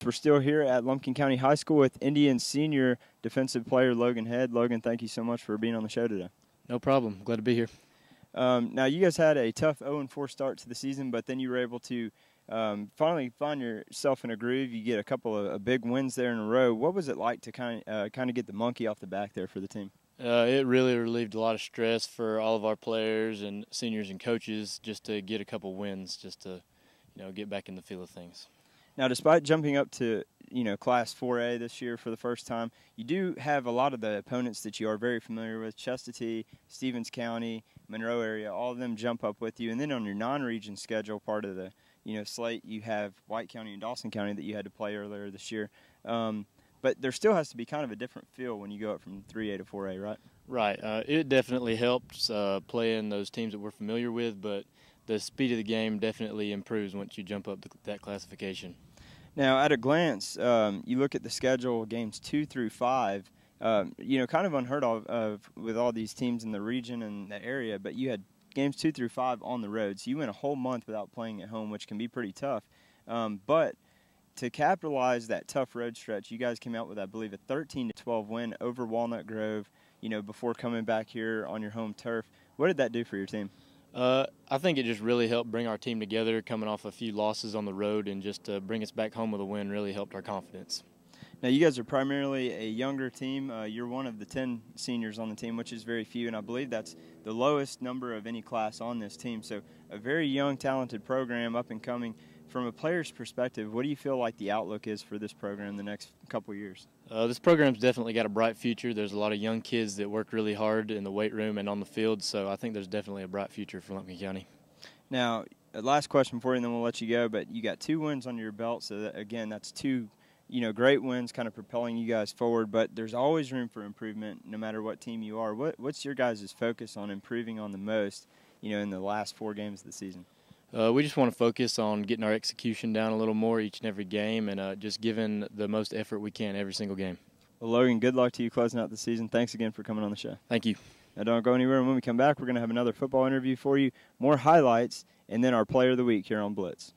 We're still here at Lumpkin County High School with Indian senior defensive player Logan Head. Logan, thank you so much for being on the show today. No problem. Glad to be here. Now, you guys had a tough 0-4 start to the season, but then you were able to finally find yourself in a groove. You get a couple of big wins there in a row. What was it like to kind of get the monkey off the back there for the team? It really relieved a lot of stress for all of our players and seniors and coaches just to get a couple wins, just to get back in the feel of things. Now, despite jumping up to Class 4A this year for the first time, you do have a lot of the opponents that you are very familiar with: Chestatee, Stevens County, Monroe area. All of them jump up with you, and then on your non-region schedule, part of the slate, you have White County and Dawson County that you had to play earlier this year. But there still has to be kind of a different feel when you go up from 3A to 4A, right? Right. It definitely helps playing those teams that we're familiar with, but the speed of the game definitely improves once you jump up that classification. Now, at a glance, you look at the schedule, games 2 through 5, kind of unheard of with all these teams in the region and the area, but you had games 2 through 5 on the road, so you went a whole month without playing at home, which can be pretty tough. But to capitalize that tough road stretch, you guys came out with, I believe, a 13-12 win over Walnut Grove, before coming back here on your home turf. What did that do for your team? I think it just really helped bring our team together, coming off a few losses on the road, and just to bring us back home with a win really helped our confidence. Now, you guys are primarily a younger team. You're one of the 10 seniors on the team, which is very few, and I believe that's the lowest number of any class on this team. So a very young, talented program, up and coming. From a player's perspective, what do you feel like the outlook is for this program the next couple of years? This program's definitely got a bright future. There's a lot of young kids that work really hard in the weight room and on the field, so I think there's definitely a bright future for Lumpkin County. Now, last question for you, and then we'll let you go, but you got 2 wins on your belt, so again, that's 2 great wins kind of propelling you guys forward, but there's always room for improvement no matter what team you are. What's your guys' focus on improving on the most, in the last 4 games of the season? We just want to focus on getting our execution down a little more each and every game, and just giving the most effort we can every single game. Well, Logan, good luck to you closing out the season. Thanks again for coming on the show. Thank you. Now, don't go anywhere. When we come back, we're going to have another football interview for you, more highlights, and then our Player of the Week here on Blitz.